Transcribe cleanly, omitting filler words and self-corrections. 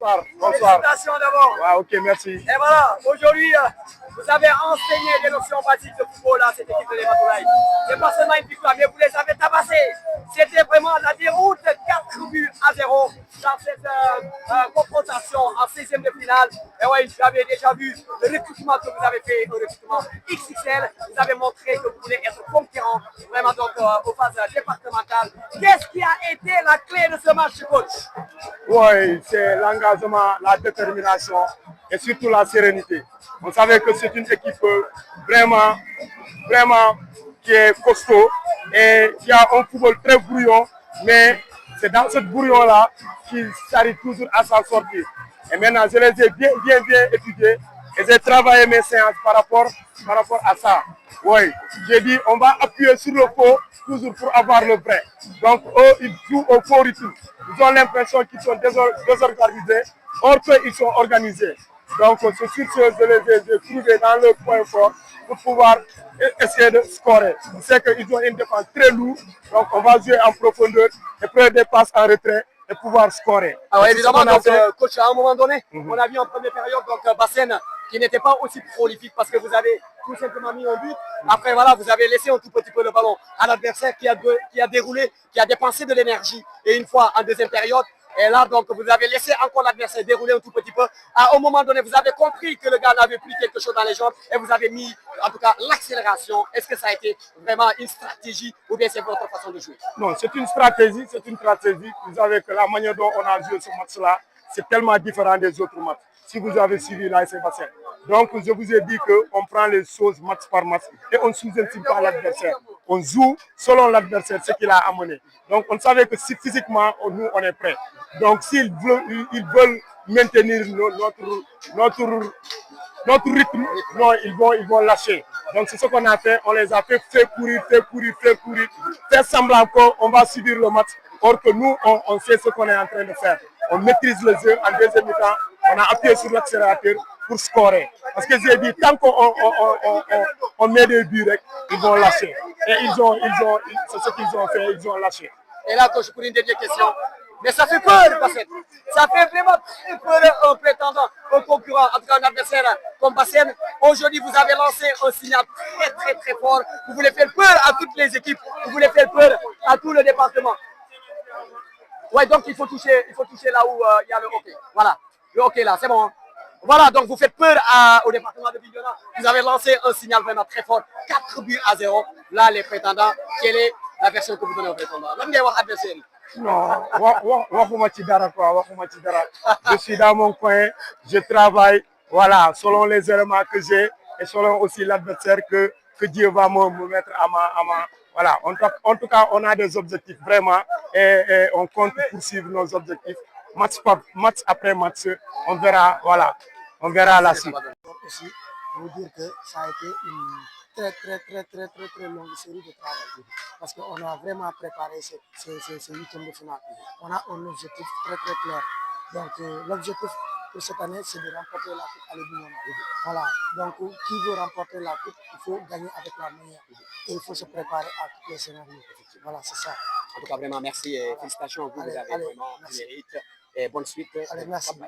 Bonsoir. Bonsoir. Félicitations d'abord. Ouais, ok, merci. Et voilà, aujourd'hui, vous avez enseigné des notions basiques de football à cette équipe de Limassol. C'est pas seulement une victoire, mais vous les avez tabassés. C'était vraiment la déroute 4-0 dans cette confrontation en 16e de finale. Et oui, j'avais déjà vu le recrutement que vous avez fait, le recrutement XXL. Vous avez montré que vous voulez être conquérant vraiment donc aux phases départementales. Qu'est-ce qui a été la clé de ce match, coach? Oui, c'est l'engagement, la détermination et surtout la sérénité. On savait que c'est une équipe vraiment qui est costaud et qui a un football très brouillon, mais c'est dans ce brouillon-là qu'ils arrivent toujours à s'en sortir. Et maintenant, je les ai bien étudiés et j'ai travaillé mes séances par rapport à ça. Oui, j'ai dit on va appuyer sur le faux toujours pour avoir le vrai. Donc eux, ils jouent au faux rythme. Ils ont l'impression qu'ils sont désorganisés, or qu'ils sont organisés. Donc c'est sur ce je les ai trouvés dans le point fort pour pouvoir essayer de scorer. On sait qu'ils ont une défense très lourde, donc on va jouer en profondeur et prendre des passes en retrait et pouvoir scorer. Alors évidemment, donc, coach, à un moment donné, on a vu en première période donc Bassène qui n'était pas aussi prolifique parce que vous avez tout simplement mis un but. Après, voilà, vous avez laissé un tout petit peu le ballon à l'adversaire qui a déroulé, qui a dépensé de l'énergie. Et une fois en deuxième période, et là, donc, vous avez laissé encore l'adversaire dérouler un tout petit peu. À un moment donné, vous avez compris que le gars n'avait plus quelque chose dans les jambes et vous avez mis, en tout cas, l'accélération. Est-ce que ça a été vraiment une stratégie ou bien c'est votre façon de jouer? Non, c'est une stratégie, Vous savez que la manière dont on a joué ce match-là, c'est tellement différent des autres matchs. Si vous avez suivi l'AS Bassène. Donc, je vous ai dit qu'on prend les choses match par match et on ne sous-estime pas l'adversaire. On joue selon l'adversaire, ce qu'il a amené. Donc, on savait que si physiquement, nous, on est prêts. Donc, s'ils veulent maintenir notre rythme, non, ils vont lâcher. Donc, c'est ce qu'on a fait. On les a fait courir, faire semblant qu'on va subir le match. Or que nous, on sait ce qu'on est en train de faire. On maîtrise le jeu. En deuxième mi-temps, on a appuyé sur l'accélérateur pour scorer. Parce que j'ai dit, tant qu'on met des buts, ils vont lâcher. Et c'est ce qu'ils ont fait, ils ont lâché. Et là, coach, pour une dernière question. Mais ça fait peur, Bassène. Ça fait vraiment très peur un prétendant, un concurrent, en tout cas un adversaire comme Bassène. Aujourd'hui, vous avez lancé un signal très fort. Vous voulez faire peur à toutes les équipes. Vous voulez faire peur à tout le département. Ouais, donc il faut toucher là où il y a le hockey. Voilà, le hockey là, c'est bon. Voilà, donc vous faites peur au département de Bignona. Vous avez lancé un signal vraiment très fort. 4-0. Là, les prétendants, quelle est la version que vous donnez aux prétendants? Non, je suis dans mon coin, je travaille, voilà, selon les éléments que j'ai et selon aussi l'adversaire que Dieu va me mettre à ma. Voilà, en tout cas, on a des objectifs vraiment et on compte poursuivre nos objectifs. Match après match, on verra, voilà, on verra la suite. Aussi, vous dire que ça a été une très longue série de travail parce qu'on a vraiment préparé ces huitièmes de finale. On a un objectif très clair. Donc l'objectif pour cette année, c'est de remporter la coupe à l'Union. Voilà. Donc qui veut remporter la coupe, il faut gagner avec la meilleure. Et il faut se préparer à tous les scénarios. Voilà, c'est ça. En tout cas, vraiment merci et félicitations. Vous avez vraiment le mérite. Et bonne suite. Allez, merci. No.